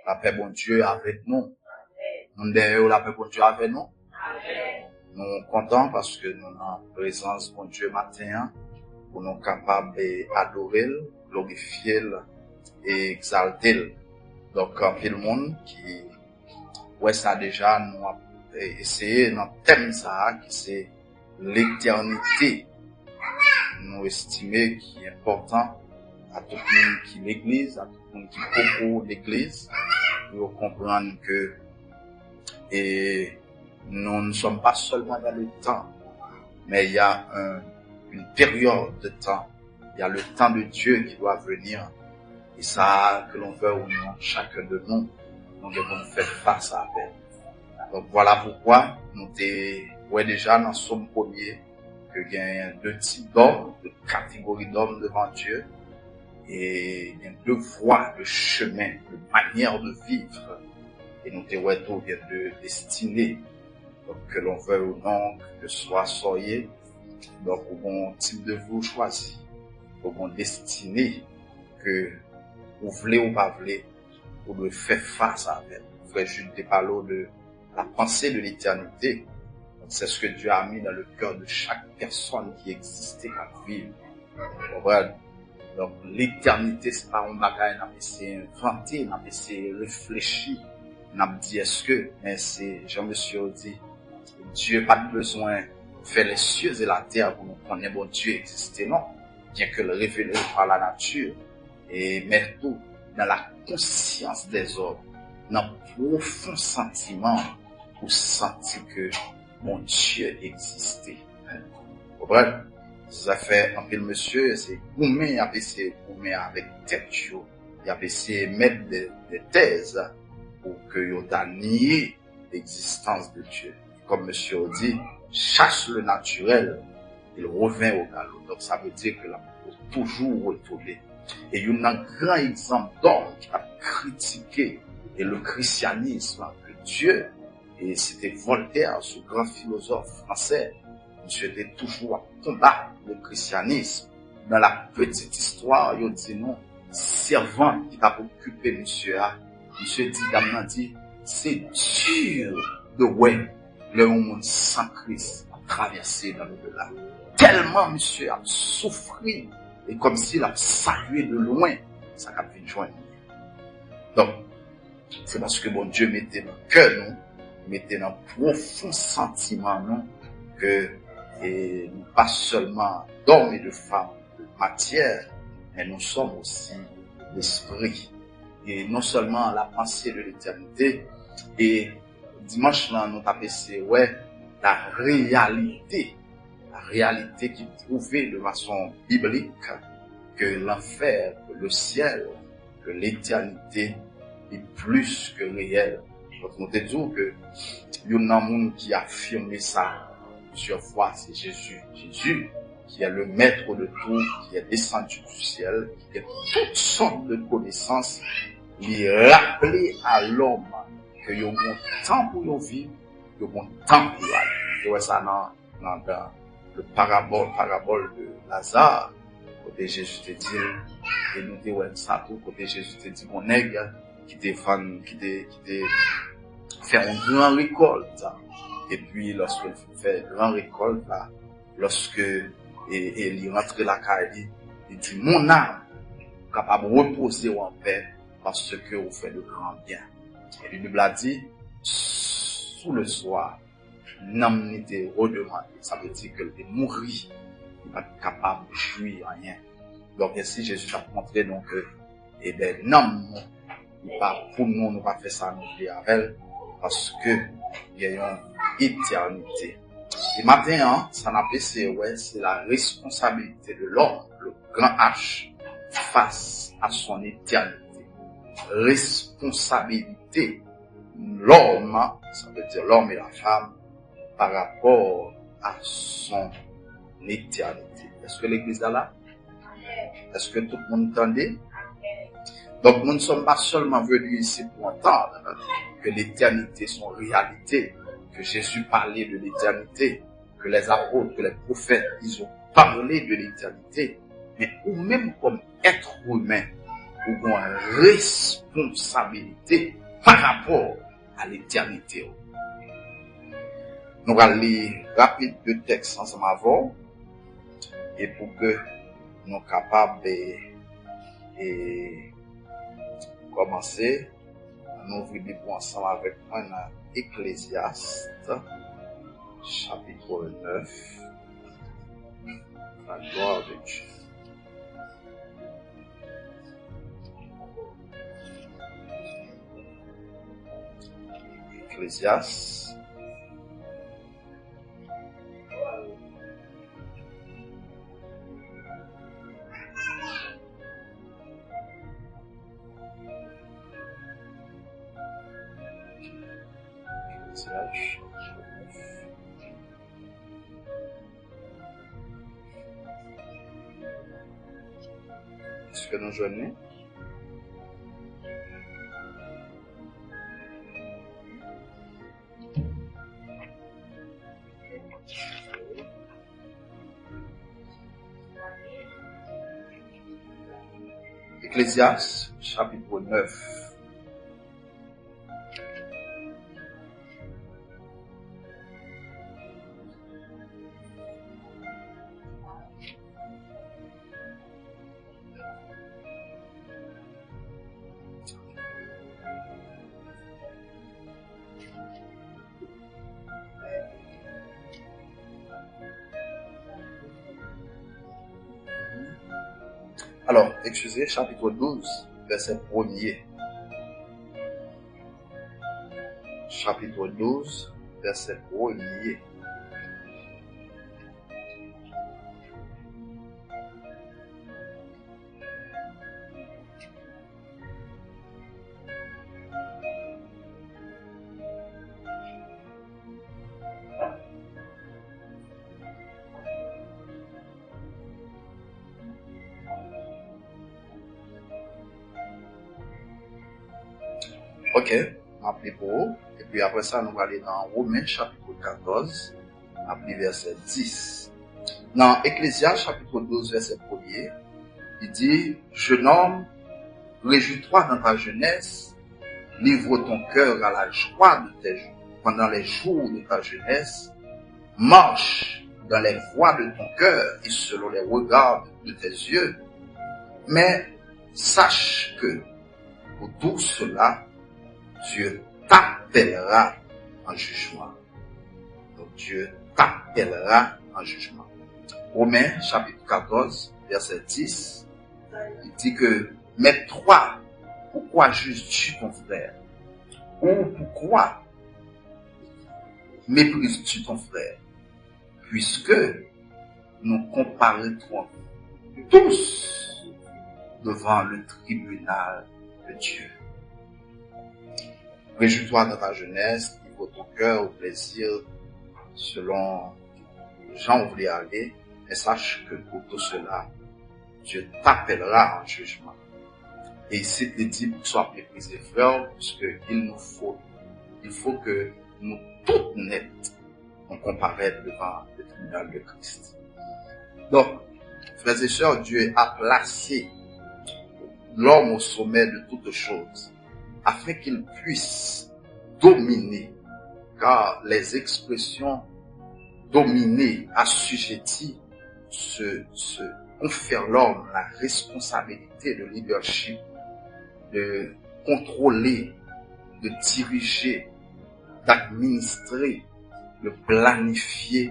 La paix bon Dieu avec nous. Nous derrière la paix bon Dieu avec nous. Nous sommes contents parce que nous sommes en présence bon Dieu matin pour nous capables d'adorer, glorifier et exalter. Donc, il y a le monde qui, ouais, ça déjà, nous avons essayé notre thème ça, qui c'est l'éternité. Nous estimons qu'il est important à tout le monde qui l'église, à tout le monde qui propose l'église, pour comprendre que nous ne sommes pas seulement dans le temps, mais il y a une période de temps. Il y a le temps de Dieu qui doit venir. Et ça, que l'on veut ou non, chacun de nous devons faire face à elle. Donc voilà pourquoi nous ouais déjà dans Somme 1er que il y a deux types d'hommes, deux catégories d'hommes devant Dieu. Et il y a deux voies de chemin, de manière de vivre. Et nous te ouais tout bien de destinée. Donc que l'on veut ou non, que ce soit soyez, donc au bon type de vous choisi, au bon destiné que vous voulez ou pas voulez, vous devez faire face à elle. Frère Jules te parle de la pensée de l'éternité. C'est ce que Dieu a mis dans le cœur de chaque personne qui existait à vivre. Voilà. Donc l'éternité, c'est pas un bagage, on a essayé d'inventer, on a essayé de réfléchir, on a dit est-ce que, mais c'est, Jean-Monsieur dit, Dieu n'a pas besoin de faire les cieux et la terre pour nous connaître bon Dieu exister, non. Bien que le révélé par la nature, et mais tout dans la conscience des hommes, dans le profond sentiment pour sentir que mon Dieu existait. Bref, ça fait un peu le monsieur, c'est gourmet, il a essayé gourmet avec tête chaud. Il a essayé de mettre des thèses pour que il a nié l'existence de Dieu. Comme monsieur dit, chasse le naturel, il revient au galop. Donc ça veut dire que là, il faut toujours retourner. Et il y a un grand exemple d'homme qui a critiqué le christianisme, que Dieu, et c'était Voltaire, ce grand philosophe français, monsieur était toujours à combattre le christianisme. Dans la petite histoire, il dit non, servant qui t'a occupé monsieur dit, c'est dur de ouais, le monde sans Christ a traversé dans l'au-delà. Tellement monsieur a souffert, et comme s'il a salué de loin, ça a pu joindre. Donc, c'est parce que bon Dieu mettait dans le cœur, nous, mettait dans le profond sentiment, nous, que, et nous pas seulement d'hommes et de femmes de matière, mais nous sommes aussi l'esprit. Et non seulement la pensée de l'éternité, et dimanche là, nous avons essayé, ouais, la réalité qui prouvait de façon biblique que l'enfer, que le ciel, que l'éternité est plus que réel. Donc, nous te disons que il y a un monde qui a affirmé ça plusieurs fois, c'est Jésus. Jésus, qui est le maître de tout, qui est descendu du ciel, qui a toutes sortes de connaissances, il rappelait à l'homme que il y a un bon temps pour vivre, il y a un bon temps pour aller. Et ouais, ça dans le parabole de Lazare, côté Jésus te dit, et nous te ouais, ça tout, côté Jésus te dit, mon nègre, qui te fait une grande récolte. Et puis, lorsqu'il fait une grande récolte, là, lorsque, il rentre la caille, il dit, mon âme, capable de reposer en paix, parce que vous faites de grand bien. Et le Bible a dit, sous le soir, n'âme n'était redemandé. Ça veut dire que le mourir, il n'est pas capable de jouir rien. Donc, ainsi, Jésus a montré, donc, eh ben, n'âme, pas pour nous, nous pas fait ça, nous plus avec elle, parce que, il y a une éternité. Et maintenant, ça n'a pas c'est, ouais, c'est la responsabilité de l'homme, le grand H, face à son éternité. Responsabilité, l'homme, ça veut dire l'homme et la femme, par rapport à son éternité. Est-ce que l'église est là? Est-ce que tout le monde entendait? Donc, nous ne sommes pas seulement venus ici pour entendre que l'éternité est son réalité, que Jésus parlait de l'éternité, que les apôtres, que les prophètes, ils ont parlé de l'éternité, mais ou même comme être humain, ou une responsabilité par rapport à l'éternité. Nous allons lire rapide le texte ensemble avant, et pour que nous soyons capables de commencer, nous ouvrons les livres ensemble avec moi dans Ecclésiaste, chapitre 9, la gloire de Dieu. Ecclésiaste. Est-ce que nous joignons? Ecclésiaste, chapitre 9. Alors, excusez, chapitre 12, verset 1er. Chapitre 12, verset 1er. Ok, appelez pour vous. Et puis après ça, nous allons aller dans Romains chapitre 14, appelez verset 10. Dans Ecclésiaste chapitre 12, verset 1er, il dit, jeune homme, réjouis-toi dans ta jeunesse, livre ton cœur à la joie de tes jours. Pendant les jours de ta jeunesse, marche dans les voies de ton cœur et selon les regards de tes yeux. Mais sache que pour tout cela, Dieu t'appellera en jugement. Donc Dieu t'appellera en jugement. Romains chapitre 14, verset 10, il dit que, mais toi, pourquoi juges-tu ton frère? Ou pourquoi méprises-tu ton frère? Puisque nous comparaîtrons tous devant le tribunal de Dieu. Réjouis-toi dans ta jeunesse, livre ton cœur au plaisir selon Jean voulait aller, mais sache que pour tout cela, Dieu t'appellera en jugement. Et ici, il dit pour sois méprisé, frère, puisque il faut que nous toutes nettes, on comparaître devant le tribunal de Christ. Donc, frères et sœurs, Dieu a placé l'homme au sommet de toutes choses, afin qu'il puisse dominer, car les expressions dominer, assujettir, confèrent l'homme la responsabilité de leadership, de contrôler, de diriger, d'administrer, de planifier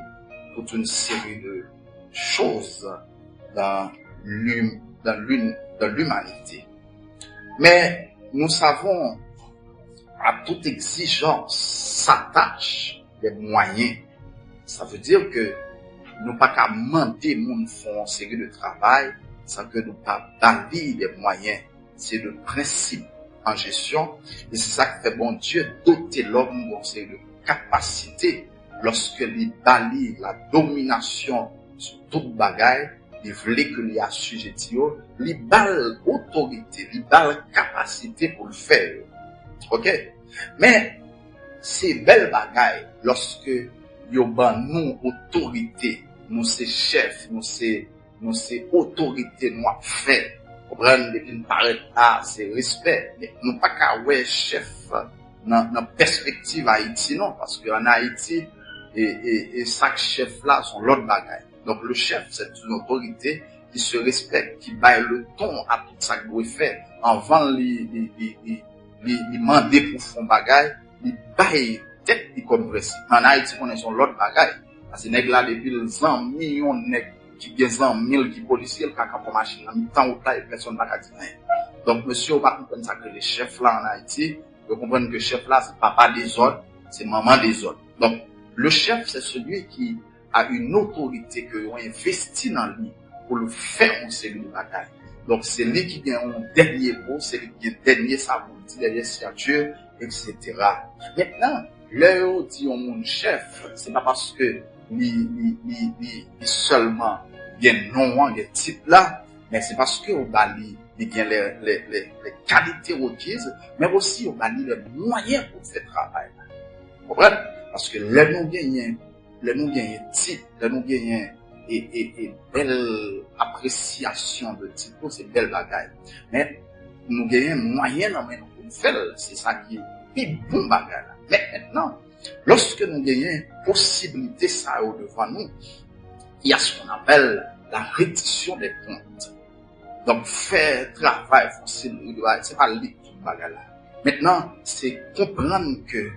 toute une série de choses dans l'humanité. Mais nous savons, à toute exigence s'attachent des moyens. Ça veut dire que nous pas qu'à demander moun font une série de travail sans que nous pas bâtir des moyens. C'est le principe en gestion et c'est ça que fait bon Dieu doter l'homme d'une série de capacités lorsque il bâtit la domination sur toute bagaille. Il voulait que les assujettis, les balles autorité, les balles capacité pour le faire. Ok? Mais, c'est belle bagaille lorsque yo ban nous autorité, nous c'est chef, nous c'est autorité nous faire. Vous comprendre, depuis nous paraître là, c'est respect. Mais nous pas qu'à ouais chef dans perspective Haïti, non, parce qu'en Haïti, et chaque chef là sont l'autre bagaille. Donc le chef, c'est une autorité qui se respecte, qui baille le ton à tout ça qu'il doit faire. Avant les demander pour faire bagaille, il baille tête comme précis. En Haïti, on est sur l'autre bagaille. Parce que nèg là depuis les ans, millions de nèg qui gagnent 1000 qui policiers, le caca pour machine, en même temps où t'as personne n'a dit rien. Donc monsieur, on va comprendre ça que les chefs là en Haïti, vous comprenez que le chef là, c'est papa des autres, c'est maman des autres. Donc, le chef, c'est celui qui a une autorité que l'on investit dans lui pour le faire en série de bataille. Donc, c'est lui qui a un dernier mot, c'est lui qui a un dernier savoir, dernière signature, etc. Maintenant, là où dit mon chef, c'est pas parce que il seulement il y a un nom, il y a un type là, mais c'est parce que on a il y a les qualités requises, mais aussi on a les moyens pour faire travail. Vous comprenez? Parce que les nous gagnons type, les nous gagnons et belle appréciation de type, c'est belle bagaille. Mais nous gagnons moyen dans pour faire, c'est ça qui est plus bon bagaille. Mais maintenant, lorsque nous gagnons possibilité ça au devant nous, il y a ce qu'on appelle la reddition des comptes. Donc, faire travail, c'est pas l'équipe bagala. Maintenant, c'est comprendre que,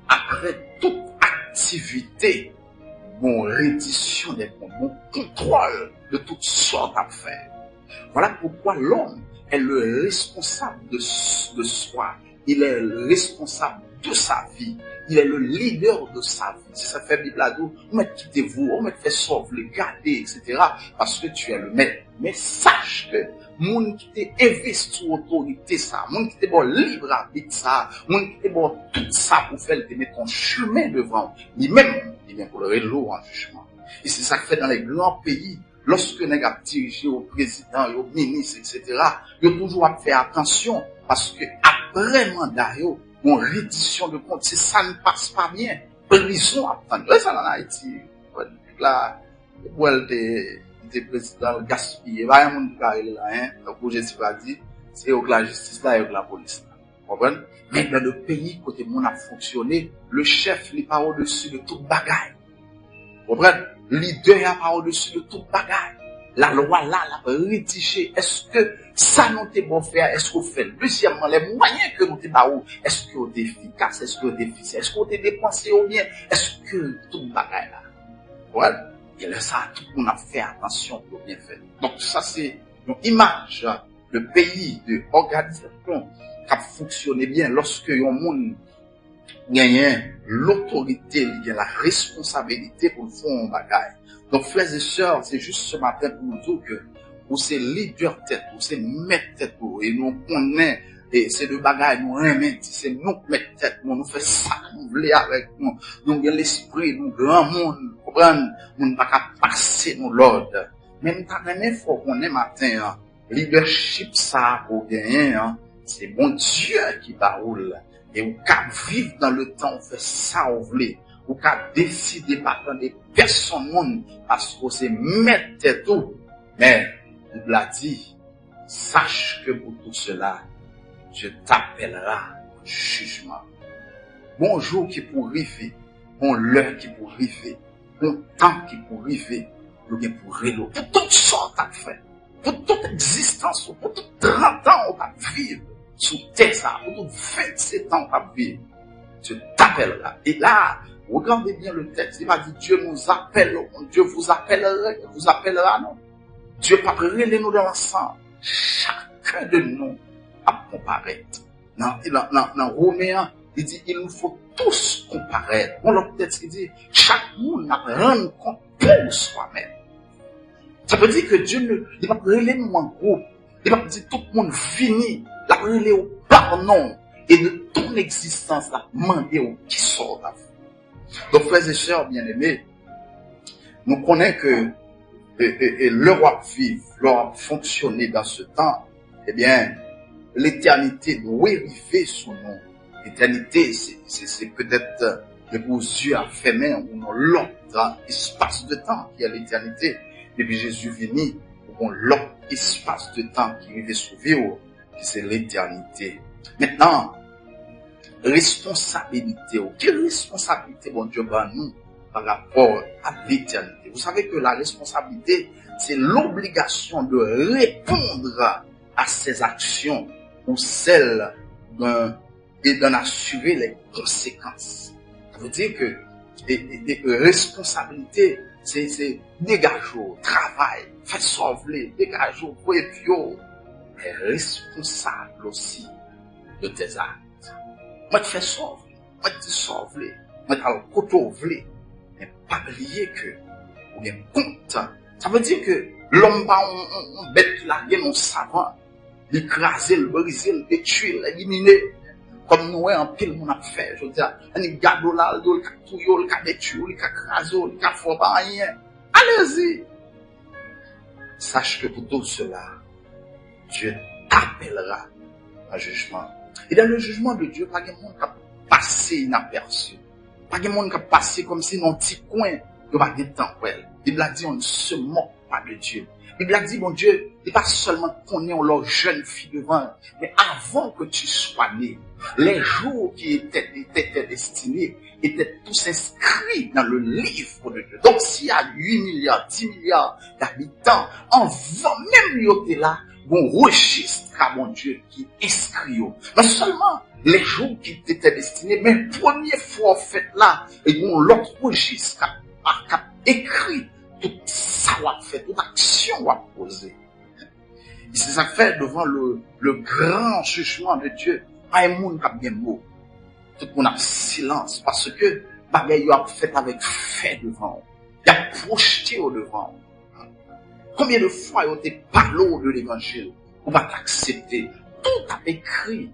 après toute activité, bon, reddition des comptes, bon, contrôle de toutes sortes d'affaires. Voilà pourquoi l'homme est le responsable de soi. Il est le responsable de sa vie. Il est le leader de sa vie. Si ça fait Bible à dos, on met quittez-vous, on met fait sauver, garder, etc. Parce que tu es le maître. Mais sache que, moun qui t'est investi autorité ça, moun qui t'est bon libre arbitre ça, moun qui t'est bon tout ça pour faire te mettre ton chemin devant, lui-même, il vient pour le l'eau en jugement. Et c'est ça que fait dans les grands pays, lorsque les gars dirigés au président, au ministre, etc., ils ont toujours à faire attention, parce que après mandat, mon reddition de compte, si ça ne passe pas bien, prison à prendre. Ça en Haïti, là, des présidents gaspillés, pas un monde qui arrive là, hein, donc, je sais pas dit, c'est avec la justice là et avec la police là. Vous comprenez? Mais dans le pays, côté monde a fonctionné, le chef, il n'est pas au-dessus de toute bagaille. Vous comprenez? Le leader n'est pas au-dessus de toute bagaille. La loi là, la rédigée. Est-ce que ça nous t'est bon faire? Est-ce qu'on fait? Deuxièmement, les moyens que nous t'es baou, est-ce qu'on est efficace? Est-ce qu'on est efficace? Est-ce qu'on est dépensé ou bien? Est-ce que toute bagaille là? Voilà. Et là, ça, tout le monde a fait attention pour bien faire. Donc, ça, c'est une image, le pays de organisation qui a fonctionné bien lorsque un monde gagne l'autorité, il y a la responsabilité pour le faire en bagaille. Donc, frères et sœurs, c'est juste ce matin pour nous dire que, ou c'est leader tête, ou c'est mettre tête, et nous connaît, et c'est le bagaille, nous remettre, c'est nous mettre tête, nous fait ça, nous voulons avec nous, nous avons l'esprit, nous grand monde, comprendre, nous ne pas qu'à passer nous l'ordre. Même quand même, faut qu'on ait matin, leadership ça, pour gagner, c'est bon Dieu qui baroule. Et vous qu'à vivre dans le temps, on fait ça, on voulait. Ou qu'à décider pas attendre personne monde parce que c'est mettre tout. Mais, il l'a dit, sache que pour tout cela, je t'appellerai au jugement. Bonjour qui pour arriver, bon l'heure qui pour arriver, bon temps qui pour arriver, le bien pour rélo. Pour toutes sortes d'affaires, pour toute existence, pour tout 30 ans on va vivre sous terre ça, pour tout 27 ans on va vivre. Je t'appellerai. Et là, regardez bien le texte, il va dire Dieu nous appelle, Dieu vous appellera, non. Dieu pas relais nous dans l'ensemble. Chacun de nous à comparaître. Dans Romains, il dit il nous faut tous comparaître. On l'autre texte, il dit chaque monde n'a rendre compte pour soi-même. Ça veut dire que Dieu ne va pas relais nous en groupe. Il va pas dire tout le monde fini. La relais au pardon. Et de ton existence, la demander au qui sort de la vie. Donc, frères et sœurs bien-aimés, nous connaissons que l'Europe vive, l'Europe fonctionner dans ce temps, eh bien, l'éternité doit arriver sous nous. L'éternité, c'est peut-être de vos yeux à fermer ou dans l'autre espace de temps qui est l'éternité. Depuis Jésus venu, vous on l'autre espace de temps qui vivait sous vivre, qui c'est l'éternité. Maintenant, responsabilité. Quelle responsabilité, bon Dieu, ben nous, par rapport à l'éternité? Vous savez que la responsabilité, c'est l'obligation de répondre à ses actions ou celles et d'en assurer les conséquences. Ça veut dire que responsabilité, c'est dégager, travail, faire sauver, dégager, prévieux, mais responsable aussi de tes actes. Moi, te fais sauver, moi, te sauver, moi, te le côté, mais pas oublier que, ou bien content. Ça veut dire que l'homme, on bête la gueule, on savant, l'écraser, le briser, le détruire, l'éliminer. Comme nous, en pile, on a fait, je veux dire, on est gado là, le catouillot, le cadétuyo, le cacraso, le cafou, pas rien. Allez-y. Sache que pour tout cela, Dieu t'appellera à jugement. Et dans le jugement de Dieu, pas de monde qui a passé inaperçu. Pas de monde qui a passé comme si dans un petit coin, il n'y a pas de temps pour elle. Il a dit, on ne se moque pas de Dieu. Il a dit, mon Dieu, n'est pas seulement qu'on est leur jeune fille devant, mais avant que tu sois né, les jours qui étaient destinés étaient tous inscrits dans le livre de Dieu. Donc, s'il y a 8 milliards, 10 milliards d'habitants, avant même il y là, on registre à mon Dieu qui inscrit. Non seulement les jours qui étaient destinés, mais première fois en fait là, et on l'autre registre a écrit tout ça a fait, toute action a posé. Et c'est ça fait devant le grand jugement de Dieu. Pas un monde qui a bien mot. Tout le monde a silence parce que bagaille a fait avec fait devant. Il a projeté au devant. Combien de fois il a été parlé de l'évangile pour pas t'accepter. Tout a écrit.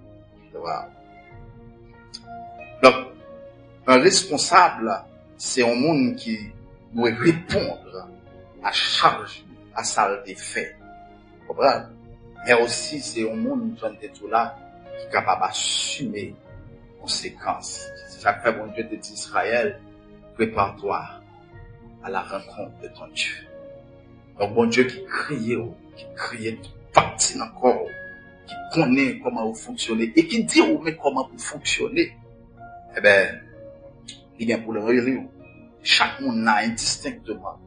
Donc, un responsable, c'est un monde qui doit répondre à charge, à ça des faits. Comprends? Mais aussi, c'est un monde, j'en étais tout là, qui est capable d'assumer les conséquences. C'est ça que fait, bon Dieu te dit, Israël, prépare-toi à la rencontre de ton Dieu. Donc, bon Dieu qui criait tout parti dans le corps, qui connaît comment vous fonctionnez, et qui dit mais comment vous fonctionnez, eh ben, il vient pour le relire. Chaque monde a indistinctement,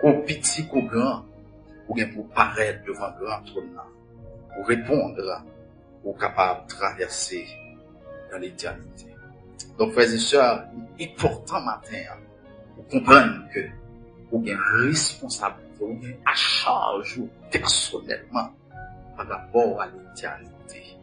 qu'au petit, qu'au grand, ou bien pour paraître devant le grand trône, pour répondre, ou capable de traverser dans l'éternité. Donc, frères et sœurs, il est important matin, pour comprendre que, ou bien responsabilité, ou bien à charge, ou personnellement, par rapport à l'éternité.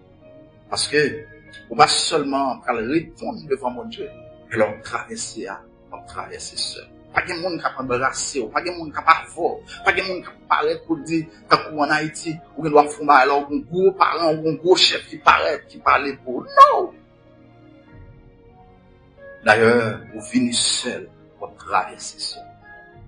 Parce que, on va seulement répondre devant mon Dieu, et l'on traverser seul. Pas de monde qui a embrassé, pas de monde qui a pas fort, pas de monde qui a parlé pour dire, quand en Haïti, on doit faire alors un gros parent ou un gros chef qui paraît, qui parle pour. Non! D'ailleurs, vous venez seul pour traverser seul.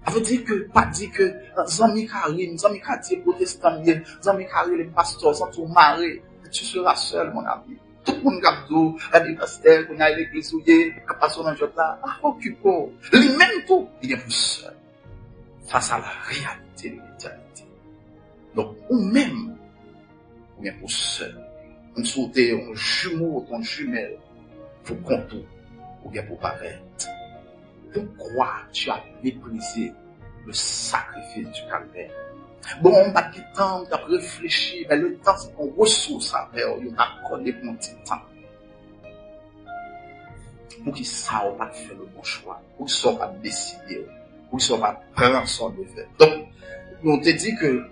Ça veut dire que, pas dire que, Zami Karim, Zami Karim, protestant, Zami Karim, les pasteurs, sont tout marrés, tu seras seul, mon ami. Tout le monde a dit, la pasteur, qu'on a l'église, qui passe dans le jeu là, occupé. Lui-même tout, il est pour seul. Face à la réalité de l'éternité. Donc, ou même, ou bien pour seul. On saute un jumeau, ton jumelle, pour contour, ou bien pour paraître. Pourquoi tu as méprisé le sacrifice du calvaire? Bon, on va du temps, tu as réfléchi, mais le temps, c'est qu'on ressource à faire, on a accordé pour un petit temps. Pour qu'ils ne savent pas faire le bon choix, pour qu'ils ne savent pas décider, pour qu'ils ne savent pas prendre son devoir. Donc, on te dit que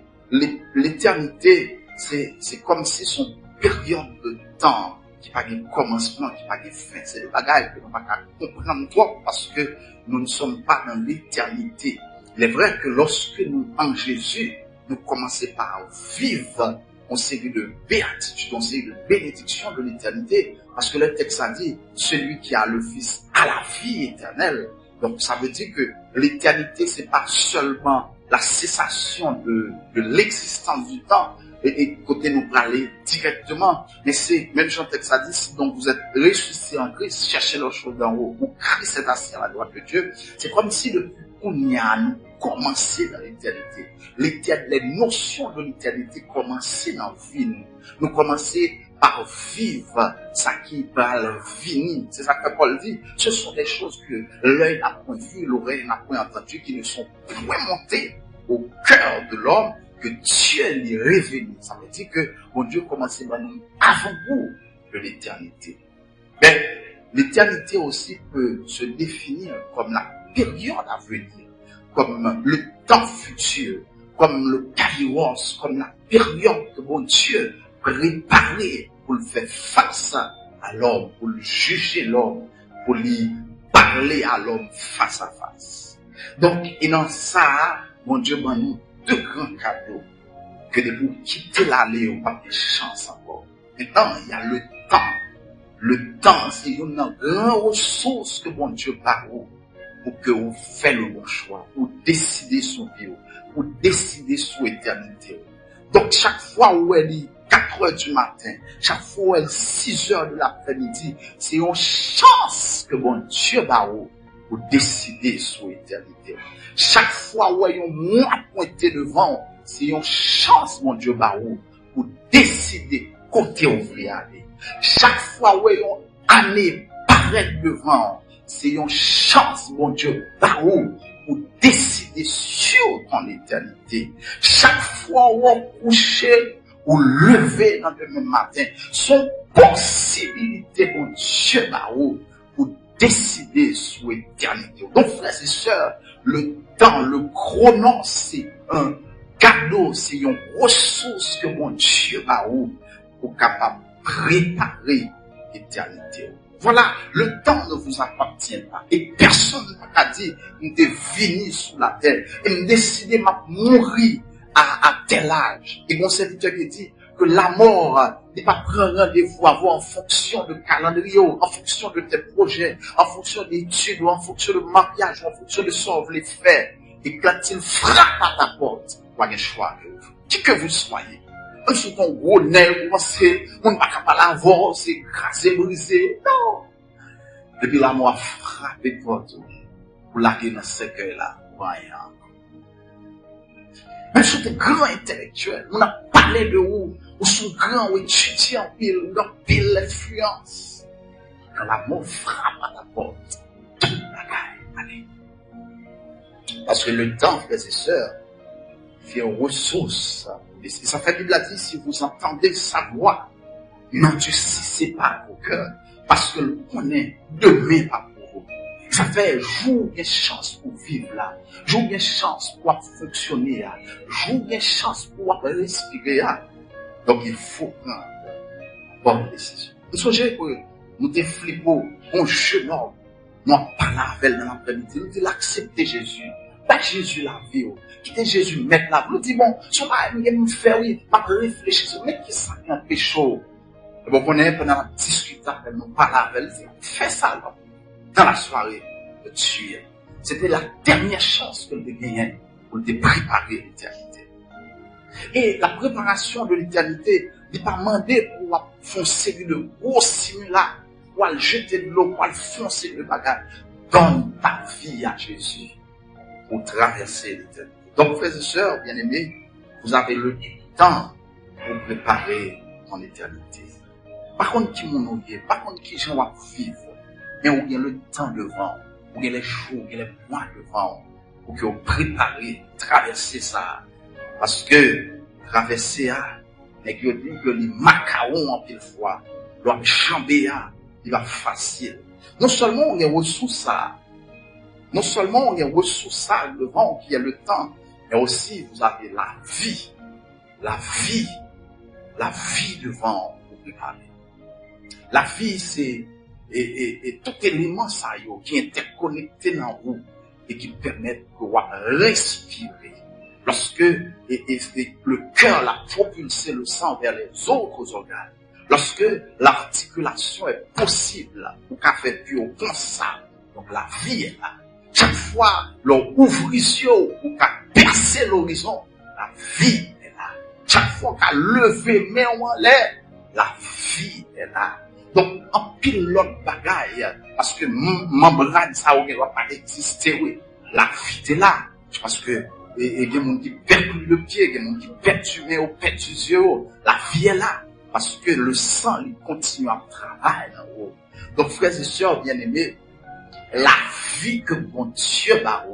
l'éternité, c'est comme si son période de temps, qui n'a pas de commencement, qui n'a pas de fin. C'est le bagage que nous ne pouvons pas comprendre trop parce que nous ne sommes pas dans l'éternité. Il est vrai que lorsque nous, en Jésus, nous commençons par vivre une série de béatitudes, une série de bénédictions de l'éternité, parce que le texte a dit, celui qui a le Fils a la vie éternelle. Donc ça veut dire que l'éternité, c'est pas seulement la cessation de l'existence du temps, et côté nous parler directement, mais c'est, même Jean texte a dit, donc vous êtes ressuscités en Christ, cherchez leurs choses d'en haut, où Christ est assis à la droite de Dieu. C'est comme si depuis qu'on y a, nous commencer dans l'éternité. Les notions de l'éternité commencent dans la vie. Nous commençons par vivre ça qui va venir. C'est ça que Paul dit. Ce sont des choses que l'œil n'a point vu, l'oreille n'a point entendu, qui ne sont point montées au cœur de l'homme, que Dieu les révèle. Ça veut dire que mon Dieu commençait par nous avant vous de l'éternité. Mais l'éternité aussi peut se définir comme la période à venir, comme le temps futur, comme le kairos, comme la période que mon Dieu préparée pour le faire face à l'homme, pour le juger l'homme, pour lui parler à l'homme face à face. Donc, et dans ça, mon Dieu m'a nous deux grands cadeaux que de vous quitter l'aller ou pas de chance encore. Maintenant, il y a le temps. Le temps, c'est une grande ressource que mon Dieu parle pour que vous fassiez le bon choix, pour décider sur vie, pour décider sur l'éternité. Donc, chaque fois où elle est 4 heures du matin, chaque fois où elle est 6 heures de l'après-midi, c'est une chance que mon Dieu parle pour décider sur l'éternité. Chaque fois où elle est moins pointé devant, c'est une chance, mon Dieu parle pour décider côté ouvrier aller. Chaque fois où yon année paraît devant, c'est une chance, mon Dieu, par où, pour décider sur ton éternité. Chaque fois où on couche ou lever dans le même matin, sont possibilités, mon Dieu, par où, pour décider sur l'éternité. Donc, frères et sœurs, le temps, le chrono, c'est un cadeau, c'est une ressource que mon Dieu, par où, pour capable préparer l'éternité. Voilà, le temps ne vous appartient pas. Et personne n'a qu'à dire, nous devons venir sur la terre et me décider de mourir à tel âge. Et mon serviteur qui dit que la mort n'est pas prendre rendez-vous à voir en fonction de calendrier, en fonction de tes projets, en fonction des études, en fonction de mariage, en fonction de ce qu'on voulait faire. Et quand il frappe à ta porte, vous avez un choix. Qui que vous soyez. On se ton gros nez, on ne va pas l'avoir, c'est écrasé, brisé. Non. Depuis la mort a frappé pour larguer dans ce cercueil-là. Voyons. Mais c'est un grand intellectuel. On a parlé de où sont grands ou étudiants, ou dans pile influence. Quand la mort frappe à ta porte, tout la allez. Parce que le temps, frères et sœurs, fait une ressource. Et ça fait Bible a dit, si vous entendez sa voix, n'endurcissez pas vos cœurs, parce que le connaît demain pas pour vous. Ça fait jour une chance pour vivre là, jour une chance pour fonctionner là, jour une chance pour respirer là. Donc il faut prendre une bonne décision. Vous songez que nous déflippons un jeune homme, nous parlons avec dans l'après-midi, nous disons accepter Jésus. Pas Jésus la vie, quitter Jésus mettre la vie. Nous disons, bon, si on va me faire, oui, pas réfléchir, mais qui ça qui est un péché? Et bon, on est pendant la discussion avec nous, parler avec elle, fais ça, là, dans la soirée, de tuer. C'était la dernière chance que nous gagnions pour te préparer l'éternité. Et la préparation de l'éternité n'est pas demandée pour faire une série de gros simulacres, pour aller jeter de l'eau, pour aller foncer le bagage. Donne ta vie à Jésus pour traverser l'éternité. Donc, frères et sœurs, bien-aimés, vous avez le temps pour préparer ton éternité. Par contre, qui m'en est, par contre, qui j'en vais vivre, mais où il y a le temps devant, où il y a les jours, où il y a les mois devant, pour que vous préparez, traverser ça. Parce que, traverser ça, et que dit que les macarons en pile fois, doivent chamber, il va facile. Non seulement on est ressources ça, non seulement on est ressources devant qui a le temps, mais aussi vous avez la vie devant vous préparer. La vie, c'est et tout élément ça qui est interconnecté dans vous et qui permet de pouvoir respirer. Lorsque le cœur l'a propulsé le sang vers les autres organes, lorsque l'articulation est possible, vous qu'à faire plus au ça, donc la vie est là. Chaque fois, l'on ouvre les yeux, ou qu'à percer l'horizon, la vie est là. Chaque fois qu'à lever main en l'air, la vie est là. Donc, en pile l'autre bagaille, parce que membrane, ça ne va pas exister, oui. La vie est là. Parce que, et il y a des gens qui perdent le pied, il y a des gens qui perdent du nez, perdent du yeux. La vie est là. Parce que le sang, il continue à travailler. Donc, frères et sœurs bien-aimés, la vie que mon Dieu a,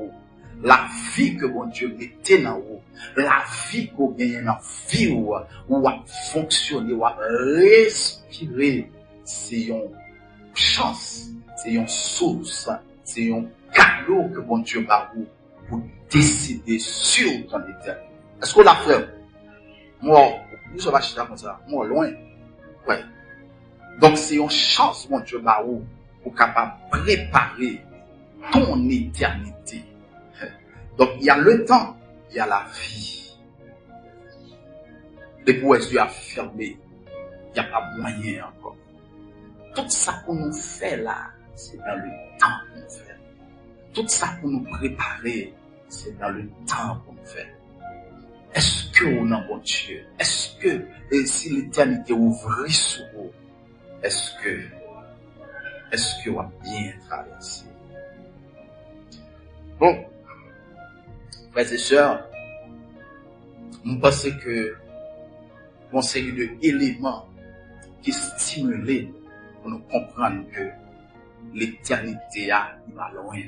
la vie que mon Dieu mettait dans vous, la vie que vous gagnez dans la vie, où vous fonctionnez, où vous respirez, c'est une chance, c'est une source, c'est un cadeau que mon Dieu a pour décider sur ton éternité. Est-ce que la frère, moi, nous sommes achetés comme ça, moi, loin. Ouais. Donc, c'est une chance, mon Dieu a pour capable préparer ton éternité. Donc, il y a le temps, il y a la vie. Les poètes affirmés, il n'y a pas moyen encore. Tout ça qu'on nous fait là, c'est dans le temps qu'on nous fait. Tout ça pour nous préparer, c'est dans le temps qu'on nous fait. Est-ce que on a bon Dieu? Est-ce que, si l'éternité ouvre sur vous, est-ce que on va bien traverser? Bon, frères et sœurs, je pense que mon série de éléments qui stimulent pour nous comprendre que l'éternité va loin.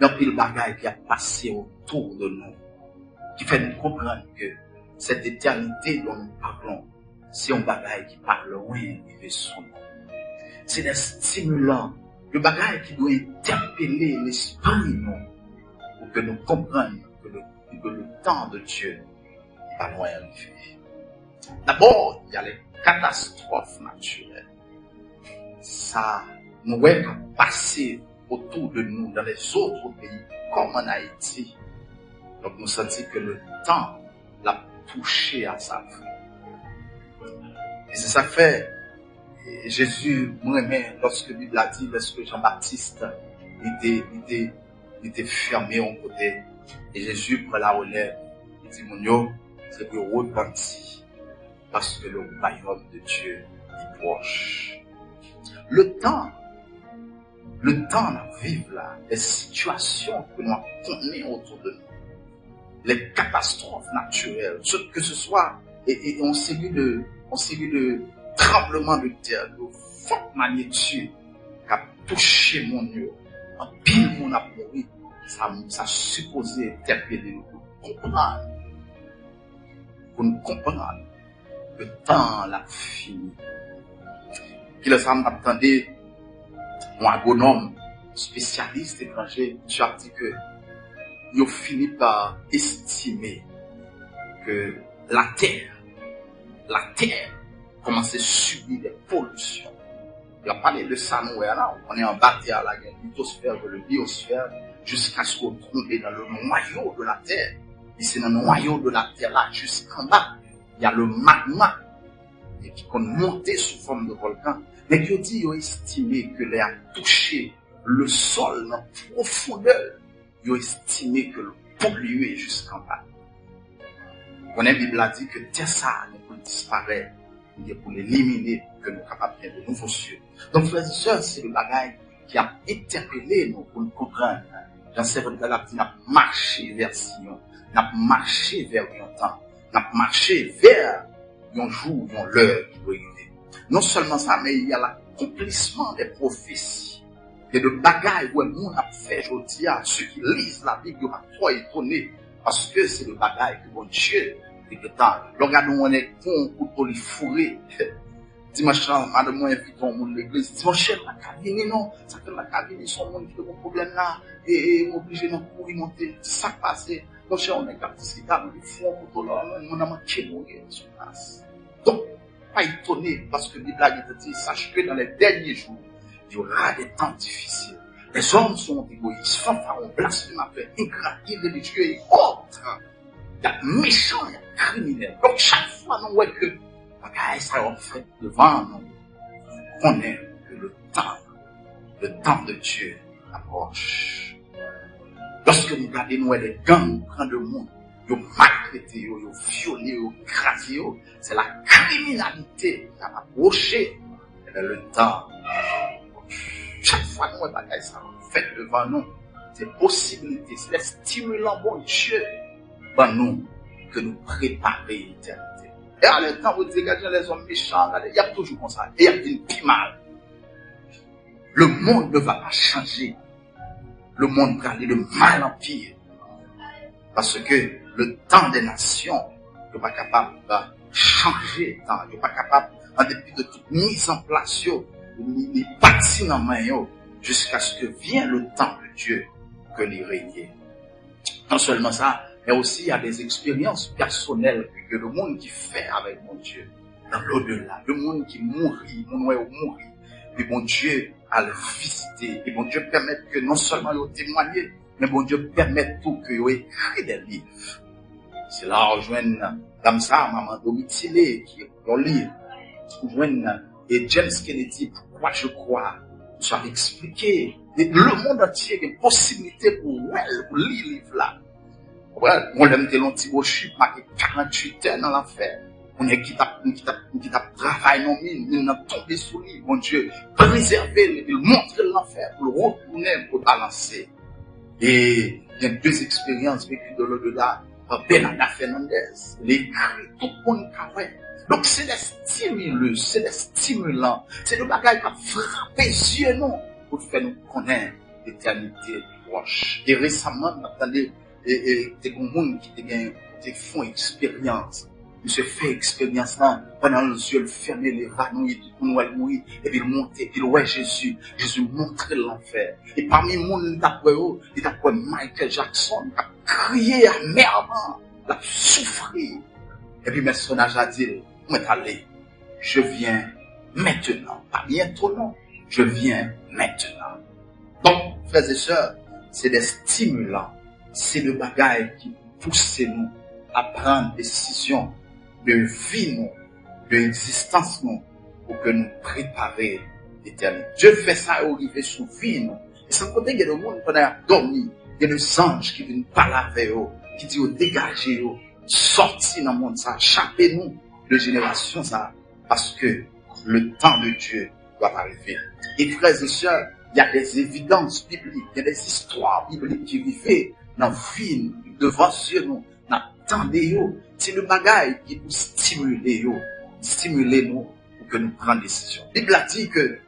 Donc, il y a des bagages qui a passé autour de nous, qui fait nous comprendre que cette éternité dont nous parlons, c'est un bagage qui parle loin de son nom. C'est des stimulants, le bagage qui doit interpeller l'esprit nous, pour que nous comprenions que le temps de Dieu va loin arriver. D'abord, il y a les catastrophes naturelles. Ça nous est passé autour de nous dans les autres pays, comme en Haïti. Donc nous sentons que le temps l'a touché à sa vie. Et c'est ça que fait Jésus, moi-même, lorsque la Bible a dit, lorsque Jean-Baptiste était fermé en côté, et Jésus prend la relève, il dit, mon Dieu, c'est que repentir, parce que le royaume de Dieu est proche. Le temps à vivre là, les situations que nous connaissons autour de nous, les catastrophes naturelles, que ce soit, et on série de tremblements de terre, de forte magnitude, qui a touché mon Dieu, en pile mon a mouru, ça supposé interpeller nous pour nous comprendre, le temps l'a fini. Puis là, ça m'attendait, un agronome, spécialiste étranger, tu as dit que il a fini par estimer que la Terre commence à subir des pollutions. Il a parlé de ça, nous, là, on est en bataille à la lithosphère, de la biosphère, jusqu'à ce qu'on tombe dans le noyau de la Terre. Et c'est dans le noyau de la Terre, là, jusqu'en bas, il y a le magma, qui peut monter sous forme de volcan. Mais qui dit, ils ont estimé que l'air a touché le sol dans la profondeur. Ils ont estimé que le pollué jusqu'en bas. On a Bible a dit que Terre ça ne peut disparaître, il est pour l'éliminer, pour que nous soyons capables de de nouveaux cieux. Donc, frères et sœurs, c'est le bagage qui a interpellé nous pour nous comprendre. Dans cette galactique, nous avons marché vers Sion, nous avons marché vers un temps, nous avons marché vers un jour, une l'heure qui doit arriver. Non seulement ça, mais il y a l'accomplissement des prophéties. Et de bagailles où nous avons fait aujourd'hui, ceux qui lisent la Bible, ils vont trop étonnés. Parce que c'est le bagaille que bon Dieu est que tant. Regardez, on est con, couteau, les fourrés. Dimanche, madame, moi, invite au monde de l'église. Dimanche, la cabine, non. Ça fait la cabine, son monde qui a un problème là. Et obligé de courir, monter. Ça passe. Mon cher, on est participé dans le fond, couteau là, on a manqué mourir sur place. Donc, pas étonné, parce que Bible a dit, sache que dans les derniers jours, il y aura des temps difficiles. Les hommes sont égoïstes, fanfarons, blasphémateurs, ingrats, irréligieux et autres. Il y a méchants, il y a criminels. Donc, chaque fois, nous voyons que, ça en fait devant nous, on est que le temps de Dieu approche. Lorsque nous regardons, nous, les gangs prennent le monde, ils maltraitent, ils violent, ils écrasent, c'est la criminalité qui a approché. Et le temps, chaque fois nous regardons ça, fait devant nous, c'est possibilités, c'est les stimulants, bon Dieu, pour nous, que nous préparer l'éternité. Et en même temps, vous dégagez les hommes méchants, il y a toujours comme ça, et il y a une pire mal. Le monde ne va pas changer. Le monde va aller de mal en pire. Parce que le temps des nations n'est pas capable de changer le temps. Il n'est pas capable, en dépit de toute mise en place, il est parti dans la main, jusqu'à ce que vienne le temps de Dieu que les régner. Non seulement ça, mais aussi il y a des expériences personnelles que le monde qui fait avec mon Dieu. Dans l'au-delà, le monde qui mourit, mon ouais mourir. Et mon Dieu a le visiter. Et mon Dieu permet que non seulement il témoigner, mais mon Dieu permet tout que il écrit des livres. C'est là où je joins comme ça, maman Domitille, qui est dans le livre. Et James Kennedy, pourquoi je crois, nous avons expliqué. Le monde entier a une possibilité pour lire le livre là. On l'aime de l'anti brochure, marqué 48 heures dans l'enfer. On est qui t'a travaillé non mille, il n'a tombé sous lui, mon Dieu, préserver, il montre l'enfer pour le retourner, pour balancer. Et il y a deux expériences vécues de l'au-delà par Bernard Fernandez. Il écrit tout le monde carré. Donc c'est des stimuleux, c'est des stimulants, c'est le bagage qui a frappé les yeux, non, pour faire nous connaître l'éternité proche. Et récemment, on attendait, des gens qui font expérience. Il se fait expérience là, pendant les yeux fermés, les ranouilles, tout le monde mourir, et puis il monte, et puis ouais Jésus montrait l'enfer. Et parmi les gens, il y a Michael Jackson, qui a crié amèrement, il a souffert. Et puis, mes personnages a dit, allez, je viens maintenant. Pas bientôt, non. Je viens maintenant. Donc, frères et sœurs, c'est des stimulants. C'est le bagage qui pousse nous à prendre des décisions de vie, nous, de existence, nous, pour que nous préparions l'éternité. Dieu fait ça et arrive sous vie, nous. Et sans côté, il y a le monde qui a dormi. Il y a des anges qui viennent parler avec eux, qui disent, dégagez eux. Sorti dans le monde, ça, échappez-nous de génération, ça, parce que le temps de Dieu doit arriver. Et frères et sœurs, il y a des évidences bibliques, il y a des histoires bibliques qui vivent dans la vie, devant Dieu, nous, dans le temps de nous. C'est le bagage qui nous stimule, nous, pour que nous prenions des décisions. La Bible a dit que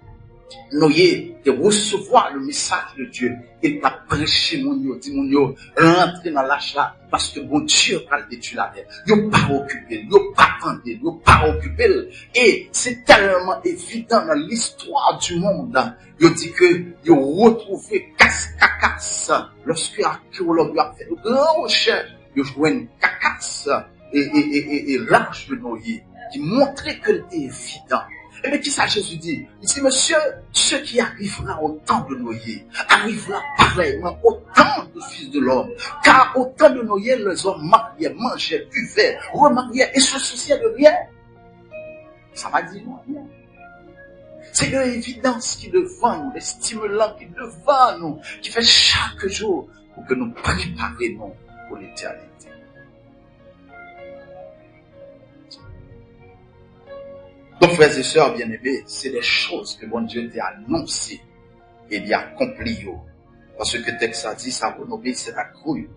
nous de recevoir le message de Dieu et t'a prêché mon yo, rentrer dans l'achat parce que mon Dieu va le détruire la terre. Yo pas occupé, yo pas tenté, yo pas occupé. Et c'est tellement évident dans l'histoire du monde. Yo dit que yo retrouvé casse lorsque l'archéologue a fait de grandes recherches, yo joué une cacasse et l'arche de Noé qui montrait que c'était évident. Et bien, qui ça Jésus dit? Il dit, monsieur, ce qui arrivera au temps de Noé, arrivera pareillement au temps du Fils de l'homme. Car au temps de Noé, les hommes mariaient, mangeaient, buvaient, remariaient et se souciaient de rien. Ça m'a dit non, rien. C'est l'évidence qui est devant nous, les stimulants qui est devant nous, qui fait chaque jour pour que nous préparions pour l'éternité. Donc, frères et sœurs bien-aimés, c'est des choses que mon Dieu t'a annoncées et il y a accompli. Parce que le texte a dit, sa renommée sera crue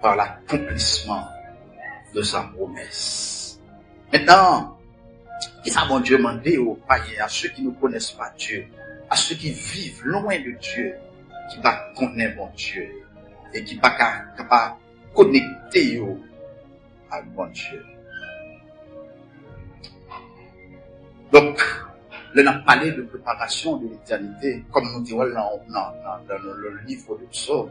par l'accomplissement de sa promesse. Maintenant, qu'est-ce que mon Dieu m'a dit aux païens, à ceux qui ne connaissent pas Dieu, à ceux qui vivent loin de Dieu, qui va connaître mon Dieu et qui va capable connecter à mon Dieu. Donc, on a parlé de préparation de l'éternité, comme nous disons dans le livre de Psaume.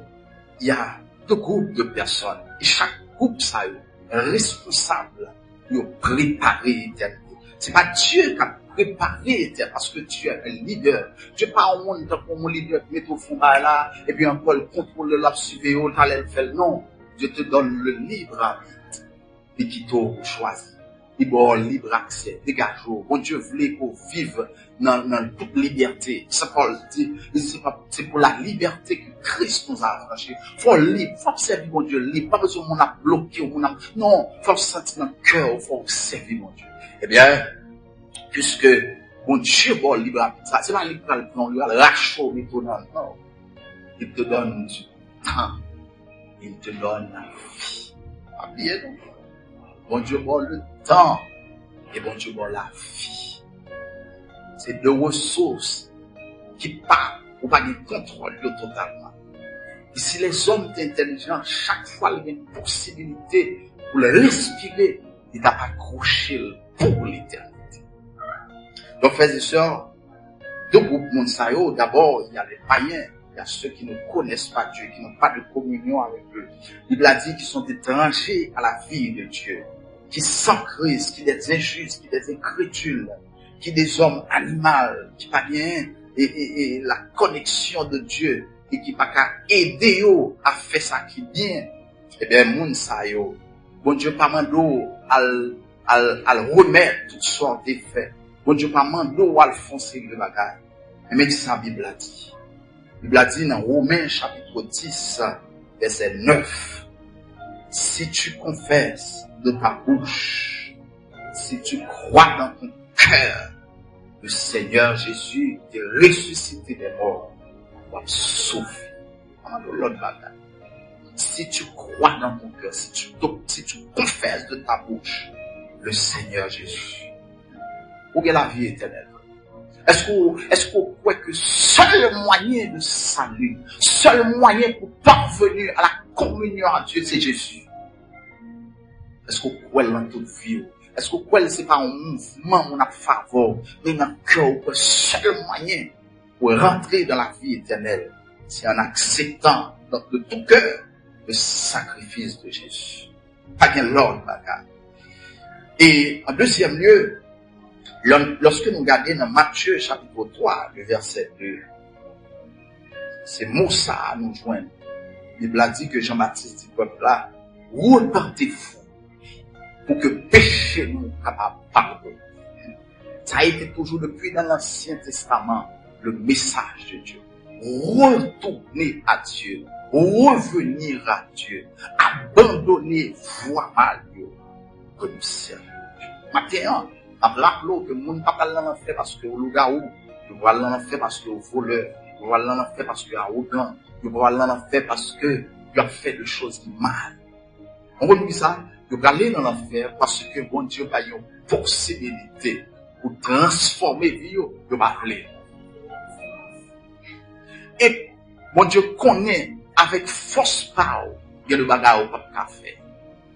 Il y a deux groupes de personnes, et chaque groupe ça est responsable de préparer l'éternité. C'est pas Dieu qui a préparé l'éternité, parce que Dieu est un leader. Dieu n'est pas un monde comme un leader qui met au fond là, et puis encore le contrôle la suivre, le faire. Non, Dieu te donne le libre arbitre, et qui t'a choisi. Il bon libre accès, dégage-vous. Bon Dieu voulait qu'on vive dans toute liberté. Ça Paul dit, c'est pour la liberté que Christ nous a affranchis. Faut libre, faut servir mon Dieu libre. Pas besoin qu'on a bloqué, non, faut sentir dans le cœur, faut servir mon Dieu. Eh bien, puisque mon Dieu bon libre, c'est pas libre pour le rachaud, mais non. Il te donne temps, il te donne la vie. Pas bien, non? Bon Dieu bon le temps et bon Dieu bon la vie. C'est deux ressources qui pas ou pas de contrôle totalement. Et si les hommes sont intelligents, chaque fois il y a une possibilité pour le respirer, il t'a pas accroché pour l'éternité. Donc frères et sœurs, deux groupes monsayo, d'abord il y a les païens, il y a ceux qui ne connaissent pas Dieu, qui n'ont pas de communion avec eux. La Bible a dit qu'ils sont étrangers à la vie de Dieu, qui sans Christ, qui des injustes, qui des incrédules, qui des hommes animaux, qui pas bien et la connexion de Dieu et qui pas qu'à aider eux à faire ça qui bien. Eh bien moun sa yo, bon Dieu pas mando al remettre toutes sortes d'effets. Bon Dieu pas mando al foncer le bagage. Mais ça Bible a dit. La Bible a dit dans Romains chapitre 10 verset 9. Si tu confesses de ta bouche, si tu crois dans ton cœur, le Seigneur Jésus est ressuscité des morts, va sauver. L'autre bagaille. Si tu crois dans ton cœur, si tu confesses de ta bouche, le Seigneur Jésus, où est la vie éternelle? Est-ce qu'on croit que seul moyen de salut, seul moyen pour parvenir à la communion à Dieu, c'est Jésus? Est-ce qu'on croit dans toute vie? Est-ce qu'on croit que ce n'est pas un mouvement, mon faveur, mais dans le cœur, le seul moyen pour rentrer dans la vie éternelle, c'est en acceptant de tout cœur le sacrifice de Jésus. Pas bien l'ordre, bagarre. Et en deuxième lieu, lorsque nous regardons dans Matthieu chapitre 3, le verset 2, c'est Moussa à nous joindre. La Bible a dit que Jean-Baptiste dit peuple là, repentez-vous pour que péché nous capable de pardonner. Ça a été toujours depuis dans l'Ancien Testament le message de Dieu. Retourner à Dieu, revenir à Dieu, abandonner voie mal que nous servons. Maintenant, rappelons que nous ne pouvons pas l'enfer parce que nous loup-garou, nous ne pouvons pas l'enfer parce que nous voleurs, nous ne pouvons pas l'enfer parce que nous arrogants, nous ne pouvons pas l'enfer parce que nous avons fait des choses mal. On va dire ça, nous allons aller dans l'enfer parce que bon Dieu a une possibilité pour transformer la vie, nous allons aller. Et bon Dieu connaît avec force power, il y a des bagages qu'on peut faire.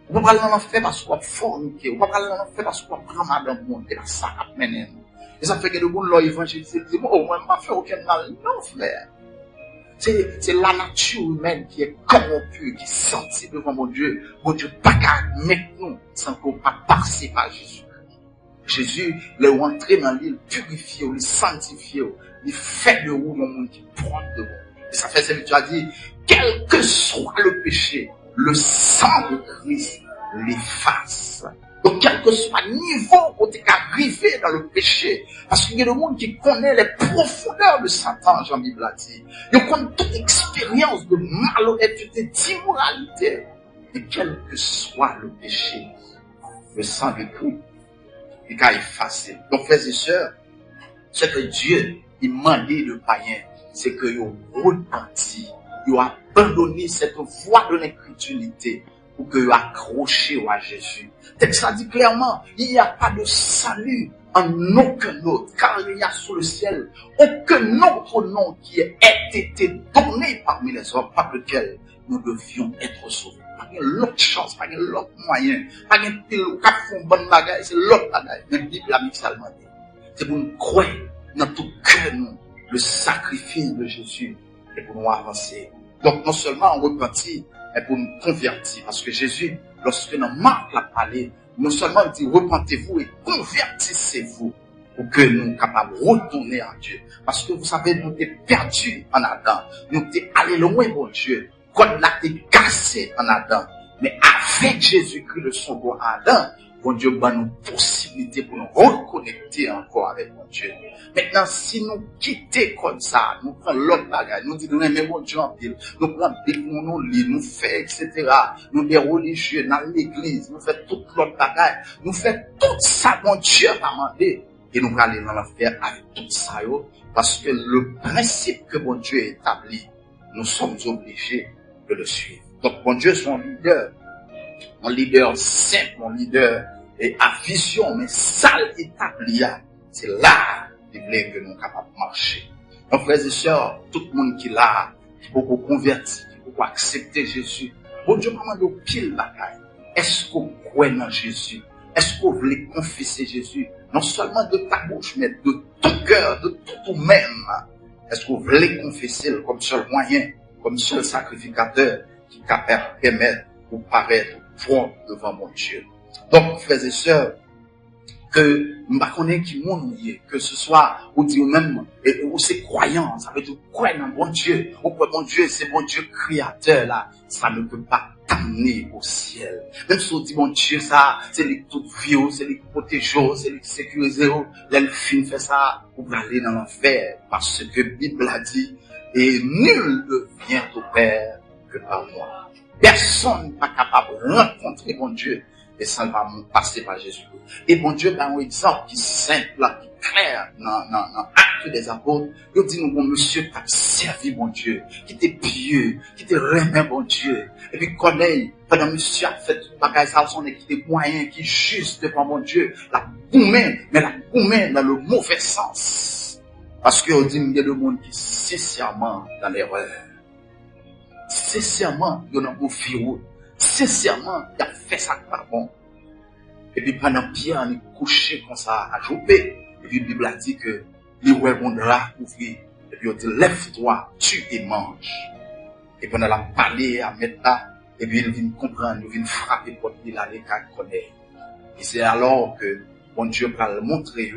On ne peut pas aller dans l'enfer parce qu'on va forniquer, on ne peut pas aller dans l'enfer parce qu'on va prendre madame monde, et ça va mener. Et ça fait que le monde l'évangélise, dit, oh, moi, je ne vais pas faire aucun mal. Non, frère. C'est la nature humaine qui est corrompue, qui est sentie devant mon Dieu. Mon Dieu, pas qu'à mettre nous sans qu'on ne pas passer par Jésus. Jésus, il est rentré dans l'île, purifié, il sanctifié, il fait de vous le monde qui prend de vous. Et ça fait ce que tu as dit, quel que soit le péché, le sang de Christ l'efface. Donc, quel que soit le niveau où tu es arrivé dans le péché, parce qu'il y a le monde qui connaît les profondeurs de Satan, Jean-Bible a dit. Il connaît toute expérience de malhonnêteté, d'immoralité. Et quel que soit le péché, le sang de Christ, il a effacé. Donc, frères et sœurs, ce que Dieu, il mandait le païen, c'est que ils ont repenti, ils ont abandonné cette voie de l'incrédulité pour qu'ils accroché à Jésus. Texte a dit clairement, il n'y a pas de salut en aucun autre, car il y a sous le ciel aucun autre nom qui ait été donné parmi les hommes par lequel nous devions être sauvés. Pas l'autre chance, pas l'autre moyen, pas un pile ou cap font bonne bagaille, c'est l'autre bagaille. Mais la Bible a seulement dit. C'est pour nous croire dans tout cœur, nous, le sacrifice de Jésus, et pour nous avancer. Donc, non seulement on repentit, mais pour nous convertir. Parce que Jésus, lorsque nous Marc l'a parlé, non seulement il dit repentez-vous et convertissez-vous pour que nous soyons capables de retourner à Dieu. Parce que vous savez, nous sommes perdus en Adam. Nous sommes allés loin, mon Dieu. Quand l'a été cassé en Adam. Mais avec Jésus-Christ, le second Adam, bon Dieu, bah, nous possibilité pour nous reconnecter encore avec mon Dieu. Maintenant, si nous quittons comme ça, nous prenons l'autre bagage, nous disons, mais bon Dieu en pile, nous prenons Bible, nous lisons, nous faisons, etc. Nous des religieux dans l'église, nous faisons toute l'autre bagage, nous faisons tout ça, mon Dieu a demandé. Et nous allons aller dans l'enfer avec tout ça, parce que le principe que mon Dieu a établi, nous sommes obligés de le suivre. Donc, mon Dieu, son leader simple, mon leader et à vision, mais sale établi, c'est là qu'il voulait que nous sommes capables de marcher. Donc, frères et sœurs, tout le monde qui l'a, qui peut convertir, qui peut accepter Jésus, bon Dieu, maman, de pile la caille. Est-ce qu'on croit dans Jésus? Est-ce qu'on voulait confesser Jésus? Non seulement de ta bouche, mais de ton cœur, de tout toi-même. Est-ce qu'on voulait confesser comme seul moyen, comme seul sacrificateur qui permet de paraître propre devant mon Dieu? Donc, frères et sœurs, que nous ne connaissons qui monde, que ce soit, ou dit même, ou c'est croyant, ça veut dire croire dans bon Dieu, ou quoi bon Dieu, c'est bon Dieu créateur là, ça ne peut pas t'amener au ciel. Même si on dit mon Dieu, ça, c'est les toutes vie, c'est les protéger, c'est les sécuriser, l'elfine fait ça, pour aller dans l'enfer, parce que la Bible a dit, et nul ne vient au Père que par moi. Personne n'est pas capable de rencontrer mon Dieu et sans va passer par Jésus. Et mon Dieu, ben, un exemple qui est simple, là, qui est clair, dans l'acte des apôtres, il dit nous, bon monsieur, qui t'a servi, mon Dieu, qui était pieux, qui était remet, mon Dieu. Et puis, Corneille, pendant monsieur a fait tout bagage, ça, son qui était moyen, qui est juste devant mon Dieu, la boumée, mais la boumée dans le mauvais sens. Parce que, on dit, il y a des gens qui, sincèrement, dans l'erreur. Sincèrement, il y a un mauvais route. Sincèrement, il a fait ça pas bon. Et puis pendant Pierre, on est couché comme ça à Jopé. Et puis la Bible a dit que les ouais bon drap ouvrier. Et puis on dit lève-toi, tue et mange. Et pendant la parler à mettre là, et puis il vient comprendre, il vient frapper pour lui là les cas connaît. Et c'est alors que mon Dieu va le montrer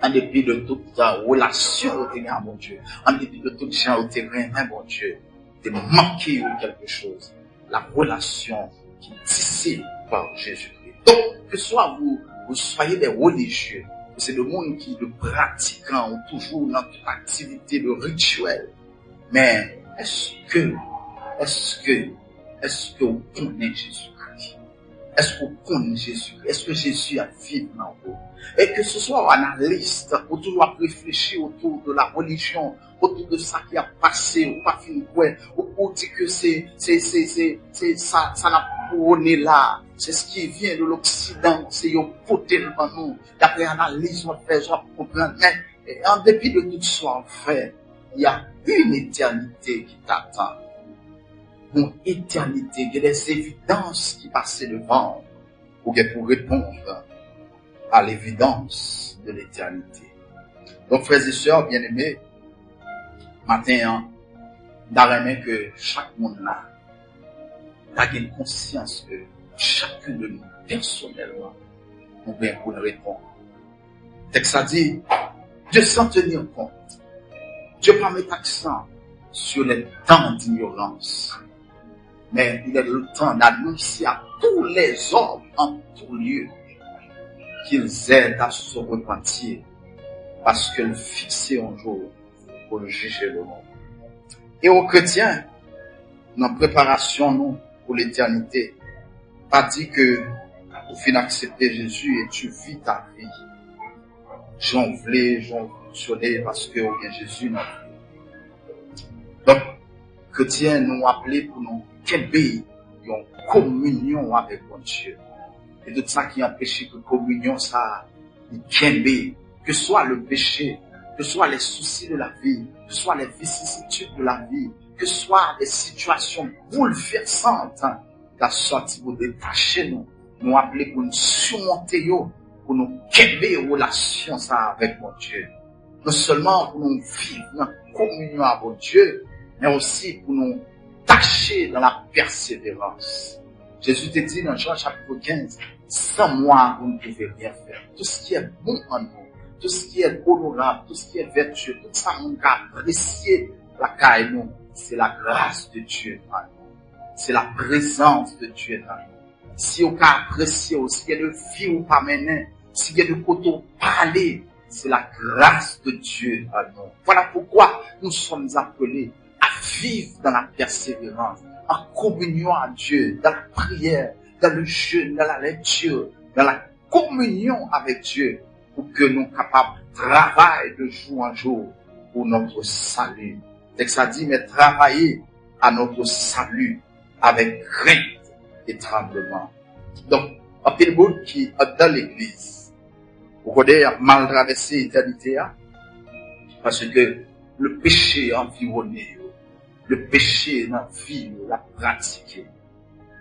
en dépit de toute relation au terrain, mon Dieu, en dépit de toute gens au terrain, mon Dieu, de manquer quelque chose. La relation qui est tissée par Jésus-Christ. Donc, que soit vous soyez des religieux, c'est le monde qui est le pratiquant, ou toujours dans toute activité, le rituel. Mais, est-ce que vous connaissez Jésus-Christ? Est-ce que vous connaissez Jésus-Christ? Est-ce que Jésus a vécu dans vous? Et que ce soit analyste, ou toujours réfléchir autour de la religion, autour de ça qui a passé, ou pas fini quoi, ou dire que c'est ça n'a pas né là, c'est ce qui vient de l'Occident, c'est un poté devant nous, d'après analyse, on fait genre comprendre, mais en dépit de tout ce qu'on fait, il y a une éternité qui t'attend. Une éternité, il y a des évidences qui passent devant, pour répondre à l'évidence de l'éternité. Donc, frères et sœurs bien-aimés, matin, d'arriver que chaque monde là, a une conscience que chacun de nous, personnellement, nous bien pour nous répondre. Texte ça dit, Dieu sans tenir compte, Dieu pas mettre accent sur les temps d'ignorance, mais il est le temps d'annoncer à tous les hommes en tout lieu qu'ils aident à se repentir, parce que le fixé un jour pour le juger le monde. Et aux chrétiens, dans la préparation nous pour l'éternité, pas dit que tu finis d'accepter Jésus et tu vis ta vie. J'en fonctionner parce que Jésus n'a vie. Donc, chrétiens nous appelés pour nous qu'ébéir en communion avec mon Dieu. Et tout ça qui empêche que communion ça, que soit le péché, que soit les soucis de la vie, que soit les vicissitudes de la vie, que soit les situations bouleversantes, la sortie pour détacher nous appeler pour nous surmonter, pour nous québer relation ça avec mon Dieu. Non seulement pour nous vivre en communion avec Dieu, mais aussi pour nous tâcher dans la persévérance. Jésus te dit dans Jean chapitre 15, sans moi, vous ne pouvez rien faire. Tout ce qui est bon en nous, tout ce qui est honorable, tout ce qui est vertueux, tout ça, on a apprécié la caille nous. C'est la grâce de Dieu en nous. C'est la présence de Dieu en nous. Si on a apprécié, si il y a de vie ou pas mener, s'il y a de côté parler, c'est la grâce de Dieu en nous. Voilà pourquoi nous sommes appelés à vivre dans la persévérance, en communion à Dieu, dans la prière, dans le jeûne, dans la lecture, dans la communion avec Dieu, pour que nous soyons capables de travailler de jour en jour pour notre salut. C'est que ça dit, mais travailler à notre salut avec crainte et tremblement. Donc, un peu de monde qui est dans l'église, vous connaissez, a mal traversé l'éternité, parce que le péché environné, le péché dans la vie, l'a pratiqué.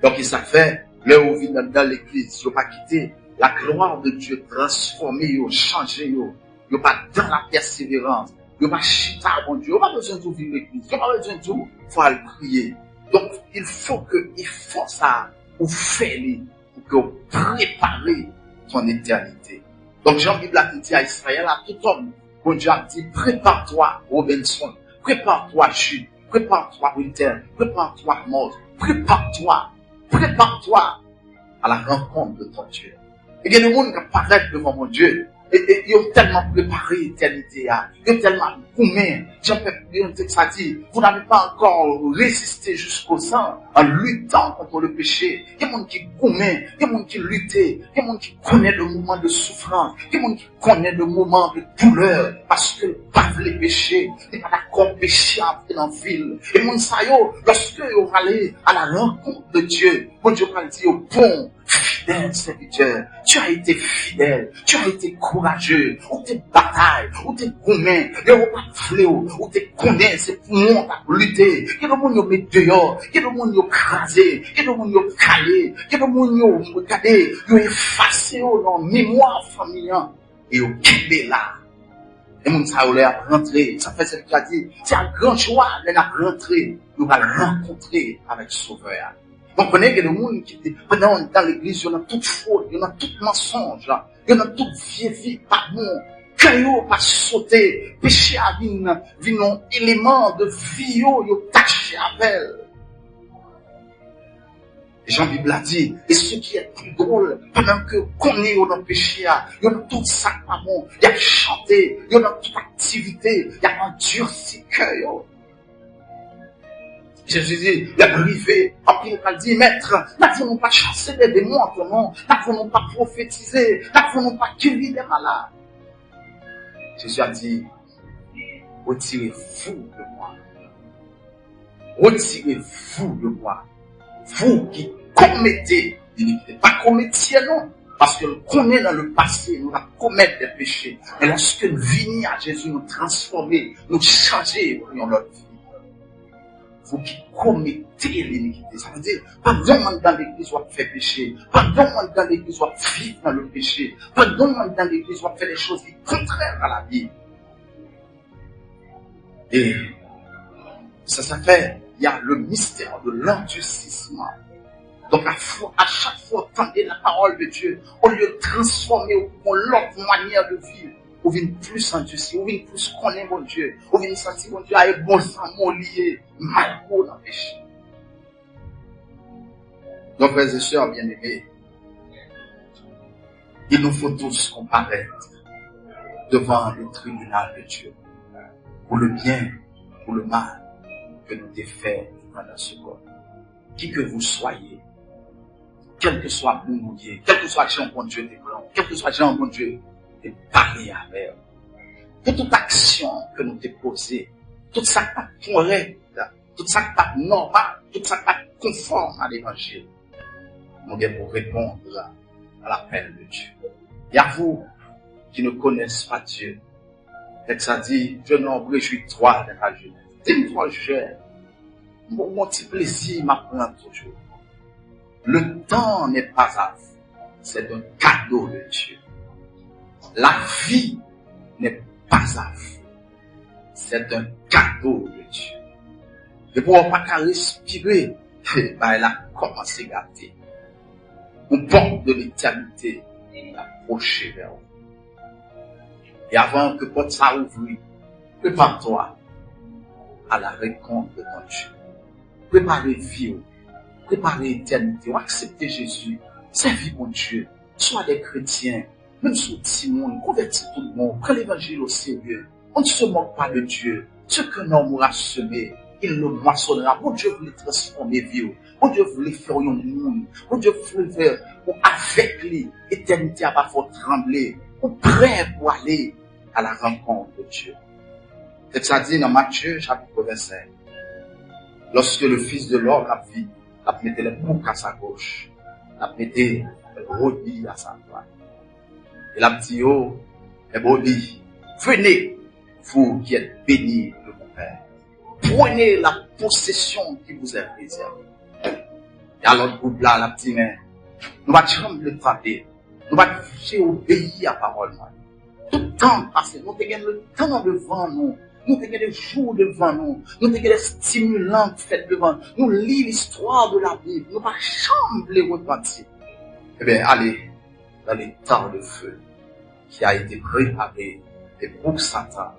Donc, il s'est fait, là où vient dans l'église, il n'a pas quitté la gloire de Dieu, transformé, changé, il n'a pas dans la persévérance, il n'a pas chita, mon Dieu, il n'a pas besoin de vivre l'église, il n'a pas besoin de tout, il faut aller prier. Donc, il faut ça, ou faire pour que vous préparez ton éternité. Donc, Jean-Bible a dit à Israël, à tout homme, bon Dieu a dit, prépare-toi, Robinson, prépare-toi, Jules, prépare-toi, Winter, prépare-toi, Maud, prépare-toi à la rencontre de ton Dieu. Et il y a des gens qui apparaissent devant mon Dieu. Et ils ont tellement préparé l'éternité, ils ont tellement goûté. Jean-Pierre ça dit, vous n'avez pas encore résisté jusqu'au sang en luttant contre le péché. Il y a des gens qui goûtent, il y a des gens qui luttent, il y a des gens qui connaissent le moment de souffrance, il y a des gens qui connaissent le moment de douleur, parce que pas les péchés, ils n'ont pas d'accord péché à dans la ville. Et mon sayo, lorsque vous allez à la rencontre de Dieu, bon Dieu va dire, bon, fidèle serviteur, tu as été fidèle, tu as été courageux, ou t'es bataille, ou t'es gourmet, et ou pas fléau, ou t'es connaît, c'est pour moi t'as lutter. Il y a des gens qui met dehors, il y a des gens qui ont crasé, il y a des gens qui ont calé, il y a des gens qui ont regardé, ils ont effacé dans mémoire familiale, et ils ont quitté là. Et mon ça a rentré, ça fait ce qu'il a dit, c'est un grand joie de rentrer, nous allons rencontrer avec Sauveur. Donc, on est que le monde qui était pendant dans l'église, il y en a toute faute, il y en a tout mensonge, il y en a toute vieille vie, pas bon, caillou, pas sauter, péché à vin, un élément de vie, il taché avec elle. Jean-Bible a dit, et ce qui est plus drôle, pendant que qu'on est dans le péché, il y a tout ça pas bon, il y a chanté, il y a toute activité, il y a endurci cœur. Jésus dit, il a arrivé, après il a dit, maître, n'avons pas chassé des démons en ton nom, n'avons pas prophétisé, n'avons pas guéri des malades. Jésus a dit, retirez-vous de moi. Retirez-vous de moi. Vous qui commettez l'iniquité. Pas commettiez non. Parce que nous connaissons dans le passé, nous avons commis des péchés. Et lorsque nous venons à Jésus, nous transformer, nous changer dans notre vie. Vous qui commettez l'iniquité. Ça veut dire, pendant que dans l'église, on fait péché. Pendant que dans l'église, on vit dans le péché. Pendant que dans l'église, on fait des choses contraires à la vie. Et ça fait, il y a le mystère de l'endurcissement. Donc, à chaque fois, entendez la parole de Dieu, au lieu de transformer pour l'autre manière de vivre, ou vient plus endurci, ou vient plus connaître mon Dieu, ou vient sentir mon Dieu avec bon sang, mon lié, mal pour dans le péché. Donc, frères et sœurs bien-aimés, il nous faut tous comparaître devant le tribunal de Dieu, pour le bien, pour le mal que nous avons fait pendant ce corps. Qui que vous soyez, quel que soit vous mouillé, quel que soit Jean bon Dieu des blancs, quel que soit Jean bon Dieu, de parler avec eux. Toute action que nous déposons, tout ça pas correct, tout ça pas normal, tout ça pas conforme à l'évangile, nous devons répondre à l'appel de Dieu. Il y a vous qui ne connaissent pas Dieu. Et ça dit, je n'en réjouis-toi de ta jeunesse. Dis-moi, mon petit plaisir m'apprend toujours. Le temps n'est pas à vous. C'est un cadeau de Dieu. La vie n'est pas à vous. C'est un cadeau de Dieu. Et pour ne pas respirer, elle a commencé à gâter. On porte de l'éternité approcher vers vous. Et avant que porte ça ouvre, prépare-toi à la rencontre de ton Dieu. Préparez vie, préparez l'éternité, acceptez Jésus, servez mon Dieu, soyez des chrétiens, même sous petit monde, convertis tout le monde, prenez l'évangile au sérieux. On ne se moque pas de Dieu. Ce qu'un homme aura semé, il le moissonnera. Mon Dieu voulait transformer vie. Mon Dieu voulait faire un monde. Mon Dieu voulait faire avec lui, l'éternité à pas faut trembler. On prêt pour aller à la rencontre de Dieu. C'est ça dit dans Matthieu chapitre 25. Lorsque le Fils de l'homme a vu, a mis les boucs à sa gauche, a mis les brebis à sa droite. Et la dit, oh, les brebis, venez, vous qui êtes bénis de mon Père. Prenez la possession qui vous est réservée. Et alors, le groupe là, la petite mère, nous va jamais le tenter. Nous va obéir à la parole. Tout le temps passé, nous avons le temps devant nous. Nous avons des jours devant nous. Nous avons des stimulants faits devant nous. Nous lisons l'histoire de la Bible. Nous ne pas jamais les repentir. Eh bien, allez dans les temps de feu qui a été préparé pour Satan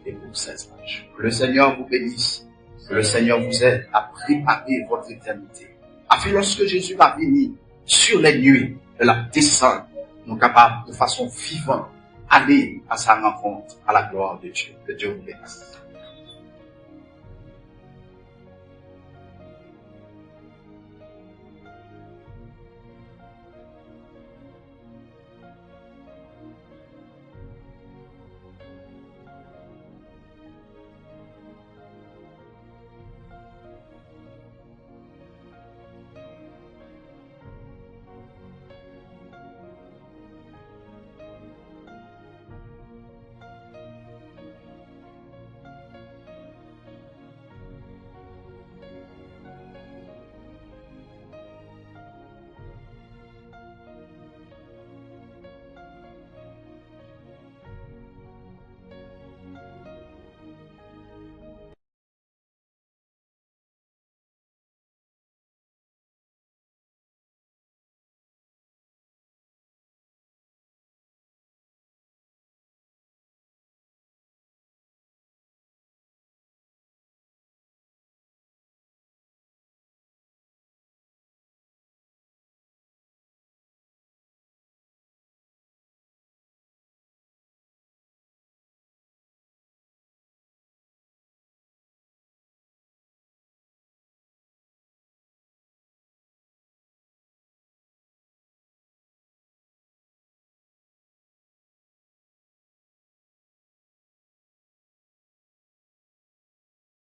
et pour ses anges. Que le Seigneur vous bénisse. Que le Seigneur vous aide à préparer votre éternité. Afin lorsque Jésus va venir sur les nuées de la descente, nous sommes capables de façon vivante aller à sa rencontre à la gloire de Dieu. Que Dieu vous bénisse.